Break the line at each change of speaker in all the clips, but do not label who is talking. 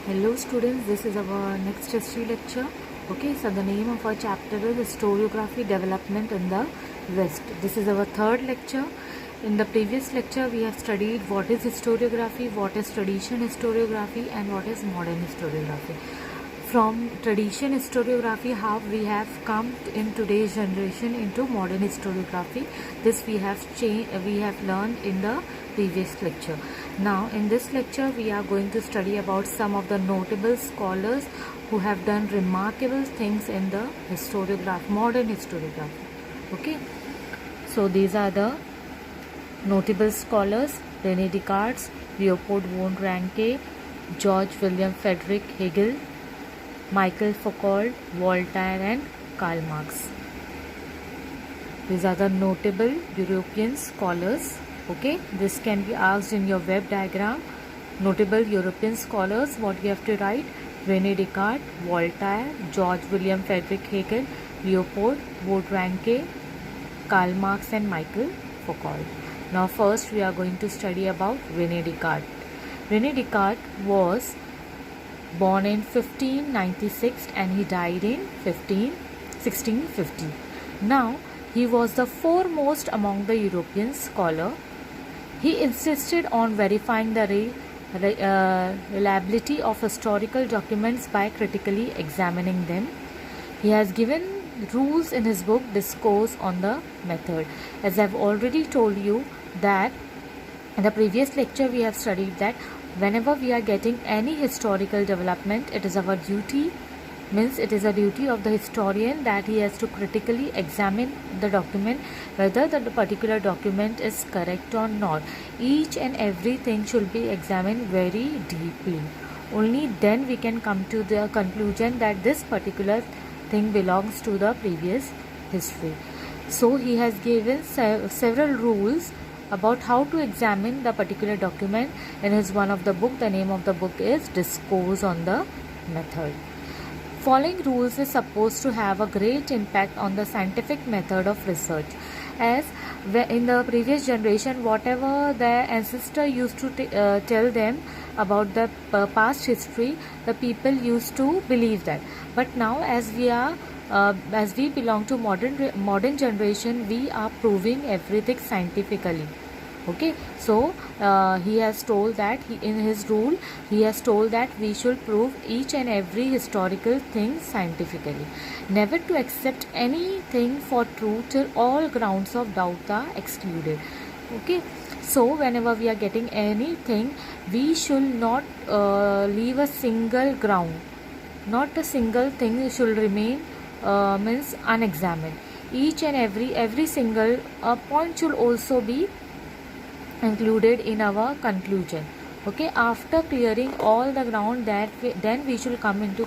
Hello students, this is our next history lecture. Okay, so the name of our chapter is Historiography Development in the West. This is our third lecture. In the previous lecture, we have studied what is historiography, what is tradition historiography, and what is modern historiography. From tradition historiography, how we have come in today's generation into modern historiography. This we have learned in the previous lecture. Now in this lecture we are going to study about some of the notable scholars who have done remarkable things in the modern historiography. Okay, so these are the notable scholars: René Descartes, Leopold von Ranke, George William Frederick Hegel, Michel Foucault, Voltaire and Karl Marx. These are the notable European scholars. Okay, this can be asked in your web diagram. Notable European scholars, what we have to write: René Descartes, Voltaire, George William Frederick Hegel, Leopold von Ranke, Karl Marx and Michel Foucault. Now first we are going to study about René Descartes. René Descartes was born in 1596 and he died in 1650. Now he was the foremost among the European scholars. He insisted on verifying the reliability of historical documents by critically examining them. He has given rules in his book Discourse on the Method. As I have already told you that in the previous lecture we have studied that whenever we are getting any historical development, it is our duty, it is a duty of the historian that he has to critically examine the document whether the particular document is correct or not. Each and everything should be examined very deeply. Only then we can come to the conclusion that this particular thing belongs to the previous history. So he has given several rules about how to examine the particular document in his one of the book. The name of the book is Discourse on the Method. Following rules is supposed to have a great impact on the scientific method of research, as in the previous generation whatever their ancestor used to tell them about the past history, the people used to believe that. But now as we belong to modern generation, we are proving everything scientifically. Okay, so he has told that in his rule he has told that we should prove each and every historical thing scientifically, never to accept anything for true till all grounds of doubt are excluded. Okay, so whenever we are getting anything, we should not leave a single ground, not a single thing should remain unexamined. Each and every single point should also be included in our conclusion. Okay, after clearing all the ground, then we should come to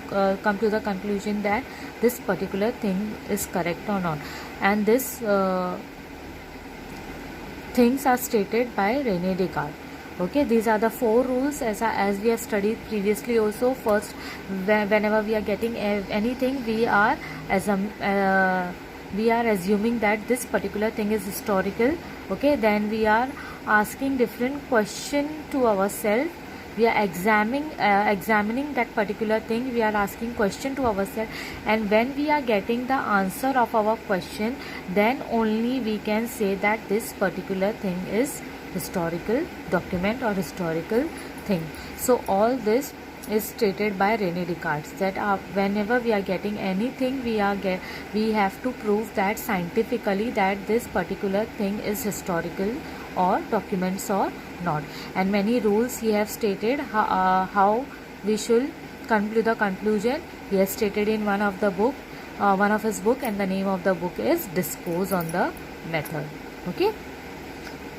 the conclusion that this particular thing is correct or not. And this things are stated by René Descartes. Okay, these are the four rules as we have studied previously also. First, whenever we are getting anything, we are assuming that this particular thing is historical. Okay, then we are asking different question to ourselves. We are examining that particular thing. We are asking question to ourselves, and when we are getting the answer of our question, then only we can say that this particular thing is historical document or historical thing. So all this is stated by René Descartes, that whenever we are getting anything, we have to prove that scientifically that this particular thing is historical or documents or not. And many rules he have stated how we should come to the conclusion. He has stated in one of his book, and the name of the book is Discourse on the Method. Okay,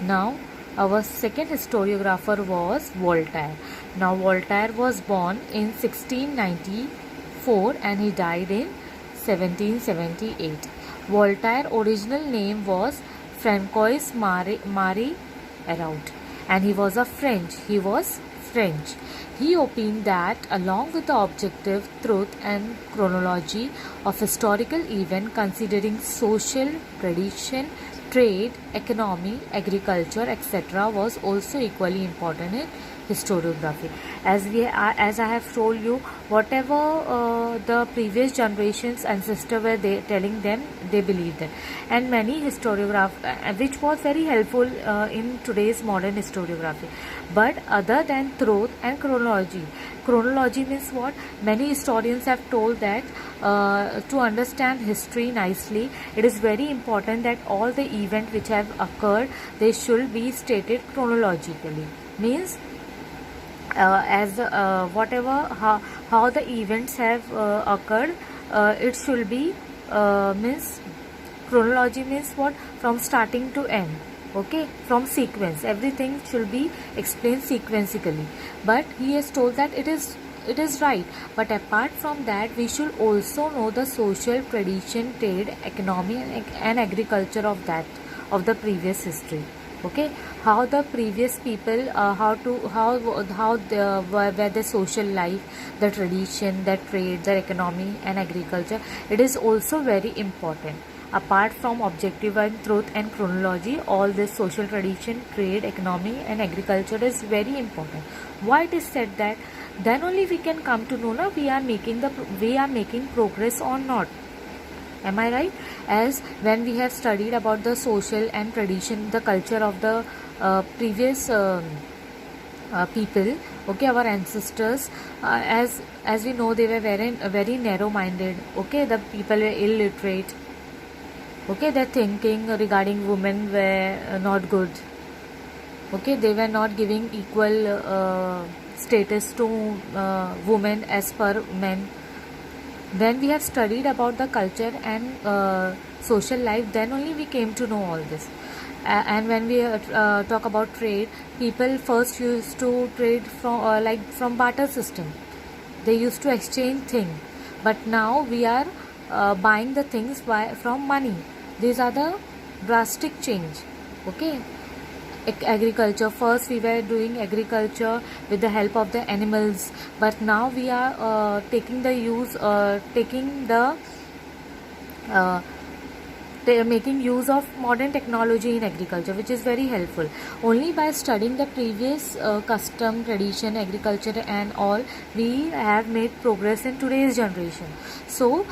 now our second historiographer was Voltaire. Now Voltaire was born in 1694 and he died in 1778. Voltaire's original name was Francois Marie Araud, and he was French. He opined that along with the objective truth and chronology of historical event, considering social, tradition, trade, economy, agriculture, etc. was also equally important in historiography. As I have told you, whatever the previous generations ancestors were telling them, they believed it, and many which was very helpful in today's modern historiography. But other than truth and chronology means what? Many historians have told that to understand history nicely, it is very important that all the events which have occurred, they should be stated chronologically. Means how the events have occurred, it should be means chronology means what? From starting to end. Okay, from sequence, everything should be explained sequentially. But he has told that it is right, but apart from that, we should also know the social tradition, trade, economy, and agriculture of the previous history. Okay, how the previous people, how were their social life, the tradition, their trade, their economy and agriculture. It is also very important. Apart from objective and truth and chronology, all this social tradition, trade, economy and agriculture is very important. Why it is said that? Then only we can come to know na we are making progress or not. Am I right? As when we have studied about the social and tradition, the culture of the previous people, okay, our ancestors, as we know, they were very narrow-minded. Okay, the people were illiterate. Okay, their thinking regarding women were not good. Okay, they were not giving equal status to women as per men. When we have studied about the culture and social life, then only we came to know all this. And when we talk about trade, people first used to trade from barter system. They used to exchange things, but now we are buying the things from money. These are the drastic change. Okay. Agriculture, first we were doing agriculture with the help of the animals, but now we are making use of modern technology in agriculture, which is very helpful. Only by studying the previous custom, tradition, agriculture and all, we have made progress in today's generation. So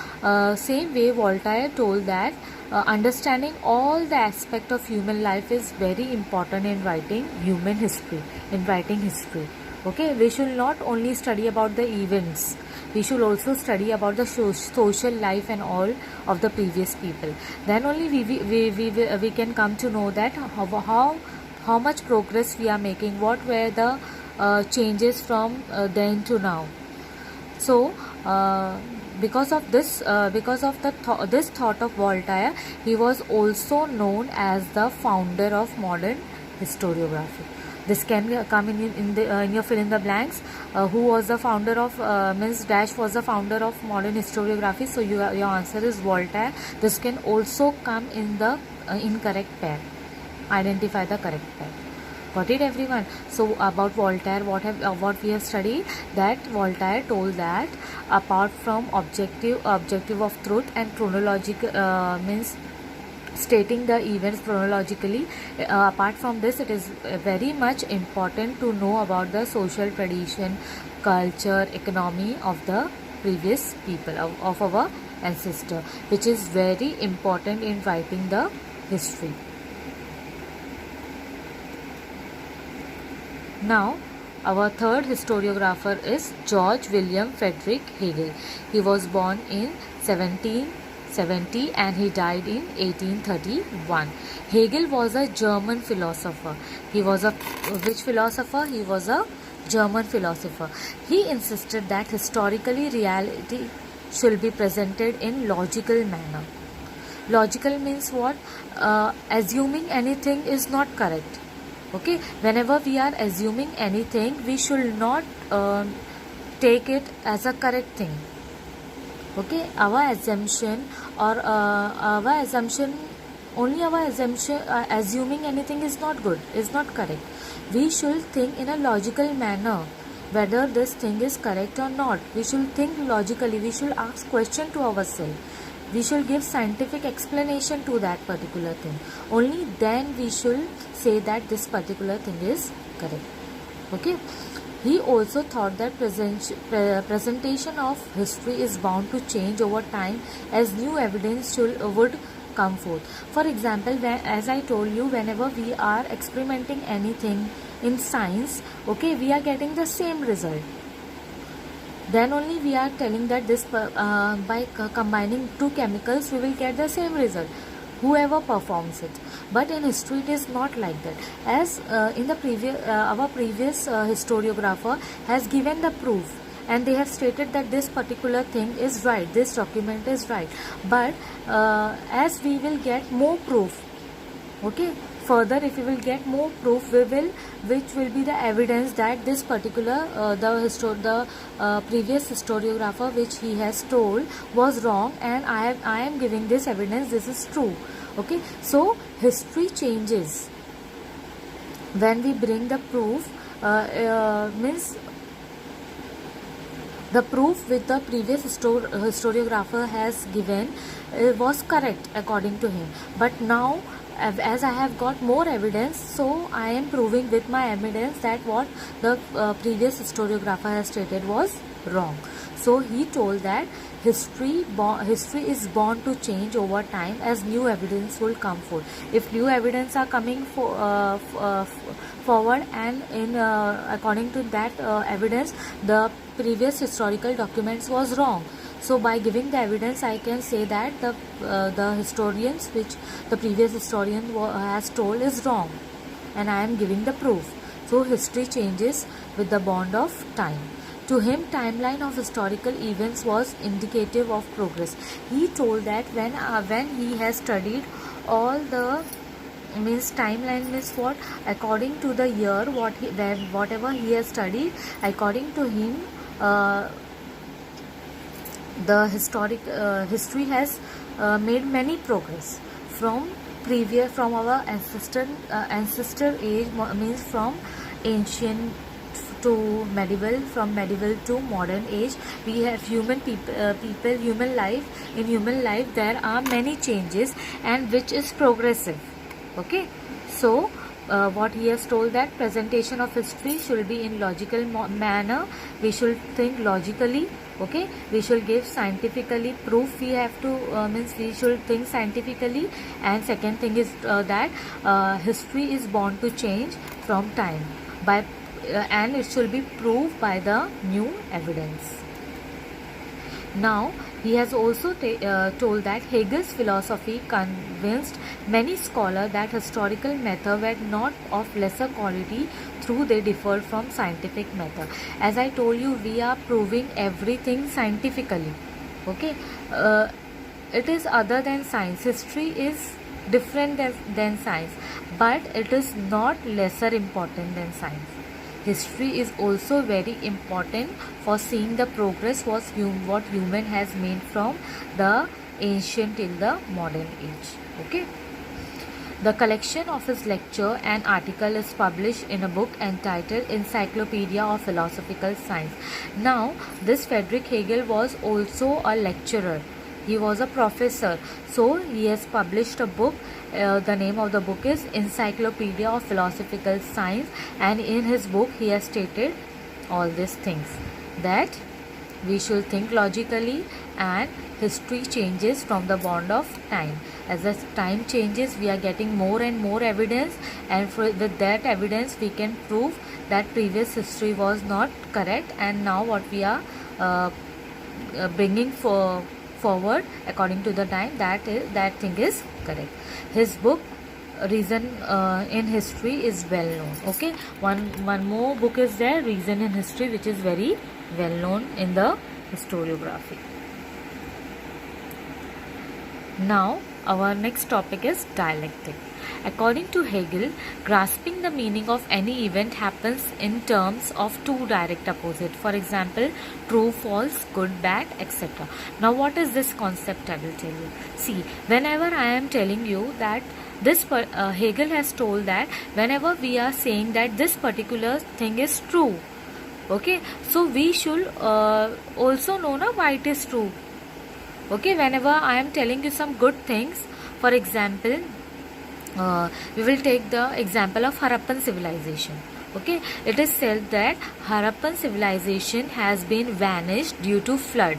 same way Voltaire told that understanding all the aspect of human life is very important in writing history. Okay, we should not only study about the events, we should also study about the social life and all of the previous people. Then only we can come to know that how much progress we are making, what were the changes from then to now. So because of this thought of Voltaire, he was also known as the founder of modern historiography. This can come in your fill in the blanks. Who was the founder of Ms. Dash was the founder of modern historiography? So your answer is Voltaire. This can also come in the incorrect pair. Identify the correct pair. Got it, everyone? So about Voltaire, what we have studied, that Voltaire told that apart from objective of truth and chronological means stating the events chronologically, apart from this, it is very much important to know about the social tradition, culture, economy of the previous people, of our ancestor, which is very important in writing the history. Now, our third historiographer is George William Friedrich Hegel. He was born in 1770 and he died in 1831. Hegel was a German philosopher. He was which philosopher? He was a German philosopher. He insisted that historically reality should be presented in logical manner. Logical means what? Assuming anything is not correct. Okay, whenever we are assuming anything, we should not take it as a correct thing. Okay, our assumption assuming anything is not good, is not correct. We should think in a logical manner whether this thing is correct or not. We should think logically. We should ask question to ourselves. we should give scientific explanation to that particular thing. Only then we should say that this particular thing is correct. Okay. He also thought that presentation of history is bound to change over time as new evidence would come forth. For example, as I told you, whenever we are experimenting anything in science, okay, we are getting the same result. Then only we are telling that this by combining two chemicals we will get the same result, whoever performs it. But in history it is not like that. As in the previous our previous historiographer has given the proof, and they have stated that this particular thing is right, this document is right. But as we will get more proof, okay, further if we will get more proof, which will be the evidence that this particular the previous historiographer which he has told was wrong, and I am giving this evidence, this is true. Okay, so history changes when we bring the proof, means the proof which the previous historiographer has given was correct according to him. But now, as I have got more evidence, so I am proving with my evidence that what the previous historiographer has stated was wrong. So he told that history is bound to change over time as new evidence will come forth. If new evidence are coming forward, and in according to that evidence, the previous historical documents was wrong. So by giving the evidence, I can say that the historians which the previous historian has told is wrong, and I am giving the proof. So history changes with the bond of time. To him, timeline of historical events was indicative of progress. He told that when he has studied all the timeline means what, according to the year whatever he has studied, according to him, the history has made many progress from our ancestor age, means from ancient to medieval, from medieval to modern age. We have human life. In human life there are many changes, and which is progressive. Okay, so what he has told, that presentation of history should be in logical manner. We should think logically. Okay, we should give scientifically proof. We have to means we should think scientifically. And second thing is that history is bound to change from time by and it should be proved by the new evidence. Now he has also told that Hegel's philosophy convinced many scholars that historical methods were not of lesser quality through they differed from scientific method. As I told you, we are proving everything scientifically. Okay, it is other than science. History is different than science, but it is not lesser important than science. History is also very important for seeing the progress what human has made from the ancient till the modern age. Okay. The collection of his lecture and article is published in a book entitled Encyclopedia of Philosophical Science. Now, this Friedrich Hegel was also a lecturer. He was a professor. So, he has published a book. The name of the book is Encyclopedia of Philosophical Science, and in his book he has stated all these things, that we should think logically and history changes from the bond of time. As the time changes, we are getting more and more evidence, and with that evidence we can prove that previous history was not correct, and now what we are bringing forward according to the time, that thing is correct. His book Reason in History is well known. Okay, one more book is there, Reason in History, which is very well known in the historiography. Now our next topic is dialectic. According to Hegel, grasping the meaning of any event happens in terms of two direct opposites. For example, true, false, good, bad, etc. Now, what is this concept? I will tell you. See, whenever I am telling you that this Hegel has told that whenever we are saying that this particular thing is true, okay, so we should also know now why it is true. Okay, whenever I am telling you some good things, for example, we will take the example of Harappan civilization. Okay, it is said that Harappan civilization has been vanished due to flood.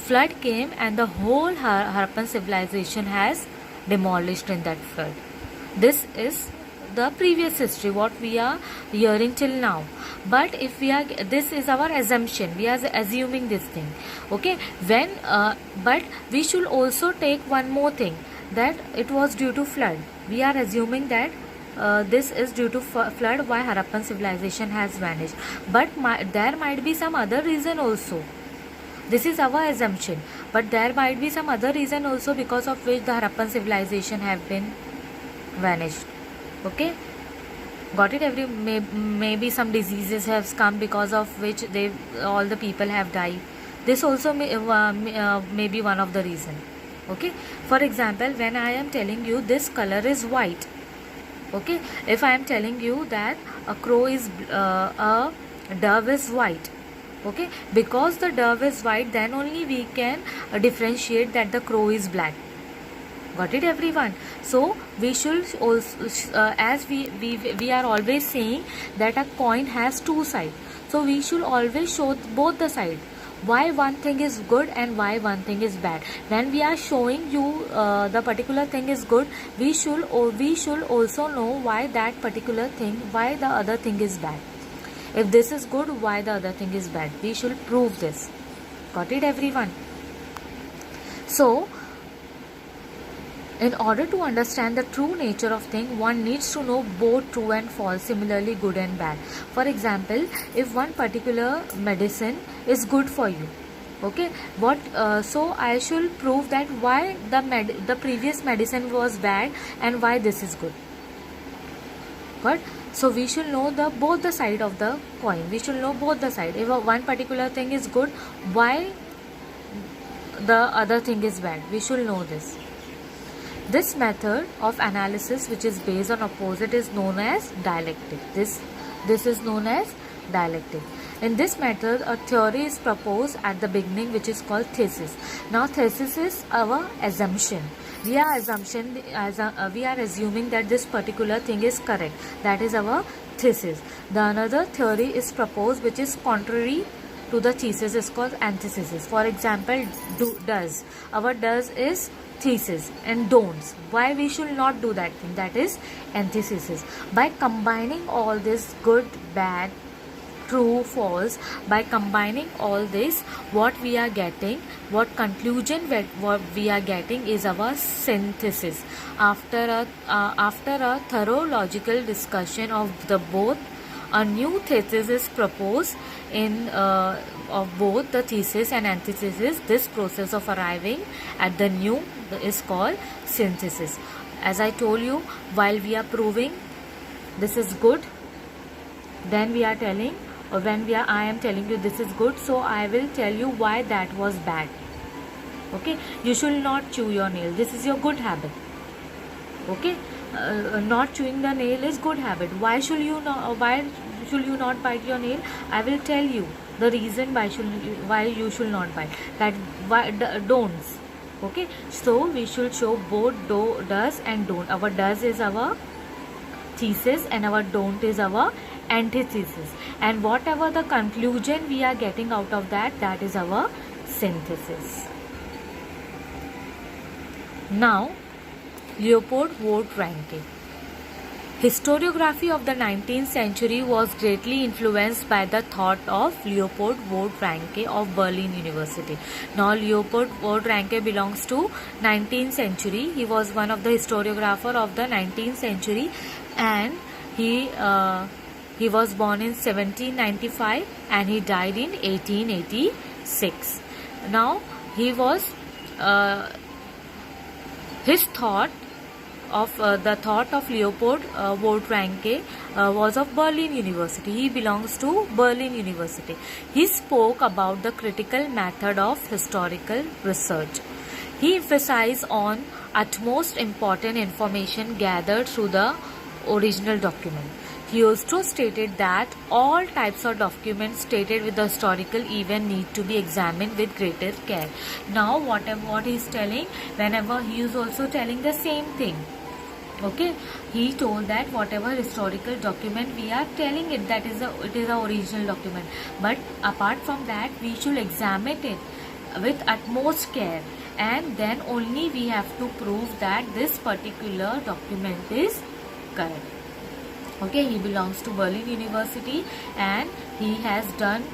Flood came and the whole Harappan civilization has demolished in that flood. This is the previous history what we are hearing till now. But if we are, this is our assumption, we are assuming this thing. Okay, when but we should also take one more thing, that it was due to flood. We are assuming that this is due to flood why Harappan civilization has vanished, but there might be some other reason also. This is our assumption, but there might be some other reason also because of which the Harappan civilization have been vanished. Okay, got it? Maybe some diseases have come because of which all the people have died. This also may be one of the reason. Okay, for example, when I am telling you this color is white, okay, if I am telling you that a crow is a dove is white, okay, because the dove is white, then only we can differentiate that the crow is black. Got it, everyone? So we should also, as we are always saying that a coin has two sides, so we should always show both the sides, why one thing is good and why one thing is bad. When we are showing you the particular thing is good, we should also know why that particular thing, why the other thing is bad. If this is good, why the other thing is bad, we should prove this. Got it, everyone? So in order to understand the true nature of thing, one needs to know both true and false, similarly good and bad. For example, if one particular medicine is good for you, okay, so I should prove that why the previous medicine was bad and why this is good. Good. So we should know both the side of the coin. We should know both the side. If one particular thing is good, why the other thing is bad, we should know this. This method of analysis, which is based on opposite, is known as dialectic. This is known as dialectic. In this method, a theory is proposed at the beginning, which is called thesis. Now, thesis is our assumption. We are assuming that this particular thing is correct. That is our thesis. The another theory is proposed, which is contrary to the thesis, is called antithesis. For example, does. Our does is thesis, and don'ts, why we should not do that thing, that is antithesis. By combining all this good, bad, true, false, by combining all this, what we are getting, what conclusion what we are getting is our synthesis. After a thorough logical discussion of the both, a new thesis is proposed of both the thesis and antithesis. This process of arriving at the new is called synthesis. As I told you, while we are proving this is good, then we are telling, or I am telling you this is good, so I will tell you why that was bad. Okay, you should not chew your nail. This is your good habit. Okay, not chewing the nail is good habit. Why should you not bite your nail? I will tell you the reason why you should not bite. That don'ts. Okay, so we should show both does and don't. Our does is our thesis and our don't is our antithesis, and whatever the conclusion we are getting out of that is our synthesis. Now, Leopold Vogt Ranke. Historiography of the 19th century was greatly influenced by the thought of Leopold Vogt Ranke of Berlin University. Now, Leopold Vogt Ranke belongs to 19th century. He was one of the historiographer of the 19th century, and he was born in 1795 and he died in 1886. Now, he was his thought of the thought of Leopold Vogt Ranke was of Berlin University. He belongs to Berlin University. He spoke about the critical method of historical research. He emphasized on utmost important information gathered through the original document. He also stated that all types of documents stated with the historical event need to be examined with greater care. Now what he is telling, whenever he is also telling the same thing. Okay, he told that whatever historical document we are telling it, that is it is a original document, but apart from that we should examine it with utmost care, and then only we have to prove that this particular document is correct. Okay, he belongs to Berlin University, and he has done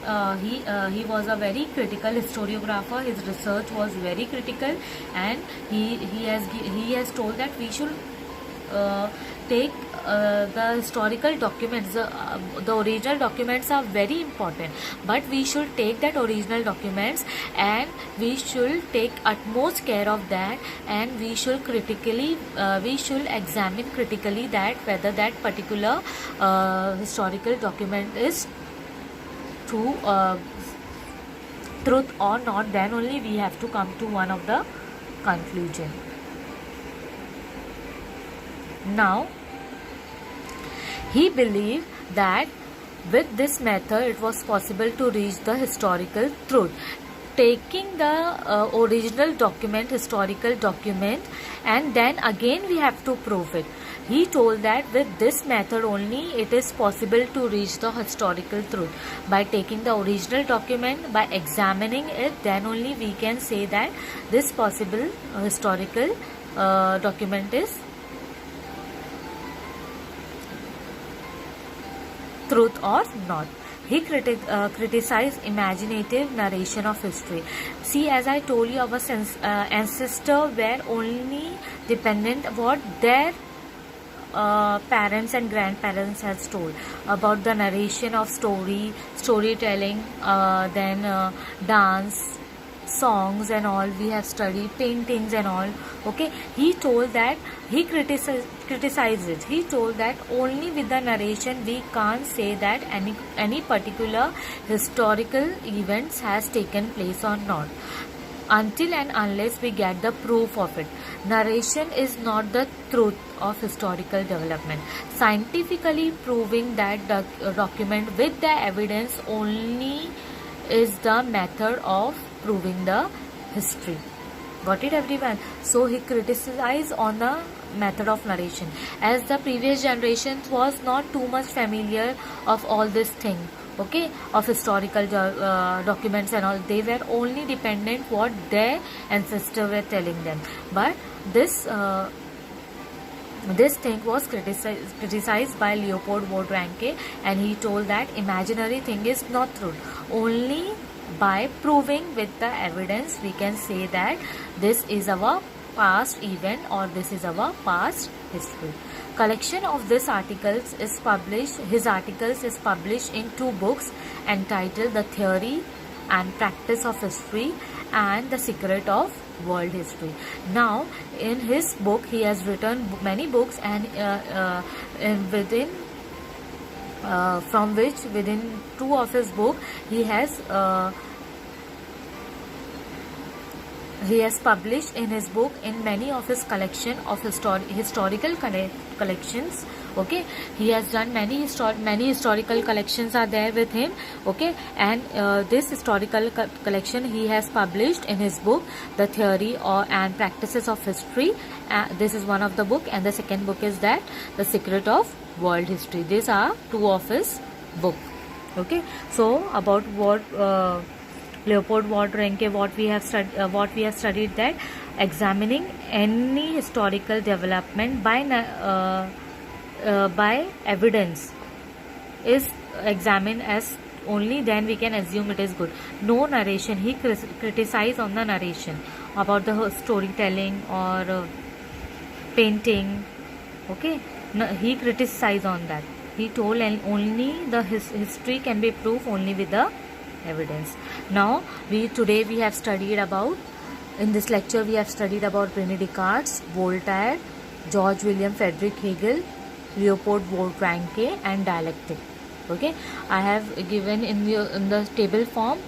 he was a very critical historiographer. His research was very critical, and he has told that we should take the historical documents. The original documents are very important, but we should take that original documents and we should take utmost care of that, and we should examine critically that whether that particular historical document is true truth or not. Then only we have to come to one of the conclusion. Now, he believed that with this method it was possible to reach the historical truth. Taking the original document, historical document, and then again we have to prove it. He told that with this method only it is possible to reach the historical truth. By taking the original document, by examining it, then only we can say that this possible historical document is truth or not. He criticized imaginative narration of history. See, as I told you, our ancestors were only dependent what their parents and grandparents has told about the narration of storytelling, then dance, songs and all. We have studied paintings and all. Okay, he told that he criticized it. He told that only with the narration we can't say that any particular historical events has taken place or not, until and unless we get the proof of it. Narration is not the truth of historical development. Scientifically proving that document with the evidence only is the method of proving the history. Got it, everyone? So he criticized on the method of narration, as the previous generation was not too much familiar of all this thing, okay, of historical documents and all. They were only dependent what their ancestors were telling them. But this thing was criticized by Leopold von Ranke, and he told that imaginary thing is not truth. Only by proving with the evidence we can say that this is our past event or this is our past history. Collection of his articles is published in 2 books entitled The Theory and Practice of History and The Secret of World History. Now, in his book, he has written many books, and within 2 of his book he has published in his book in many of his collection of historical collections. Okay, he has done many historical collections are there with him. Okay, and this historical collection he has published in his book The Theory and Practices of History. This is one of the book, and the second book is that The Secret of World History. These are 2 of his book. Okay, so about what Leopold von Ranke, what we have studied, that examining any historical development by evidence is examined as only then we can assume it is good. No narration. He criticized on the narration about the storytelling or painting. Okay, no, he criticized on that. He told only the history can be proved only with the evidence. Now today we have studied about, in this lecture we have studied about René Descartes, Voltaire, George William Frederick Hegel, Leopold von Ranke and dialectic. Okay, I have given in the table form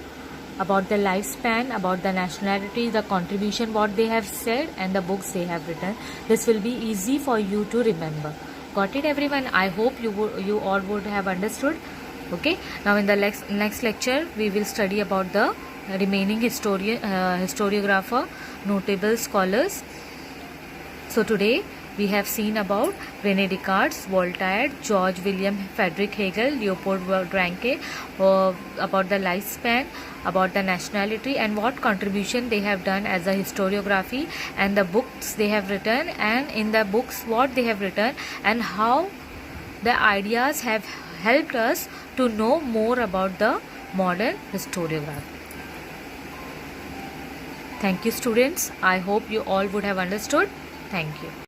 about the lifespan, about the nationality, the contribution what they have said and the books they have written. This will be easy for you to remember. Got it, everyone? I hope you all would have understood. Okay. Now in the next lecture we will study about the remaining historiographer, notable scholars. So today we have seen about René Descartes, Voltaire, George William Friedrich Hegel, Leopold Ranke, about the lifespan, about the nationality, and what contribution they have done as a historiography, and the books they have written, and in the books what they have written, and how the ideas have helped us to know more about the modern historiography. Thank you, students. I hope you all would have understood. Thank you.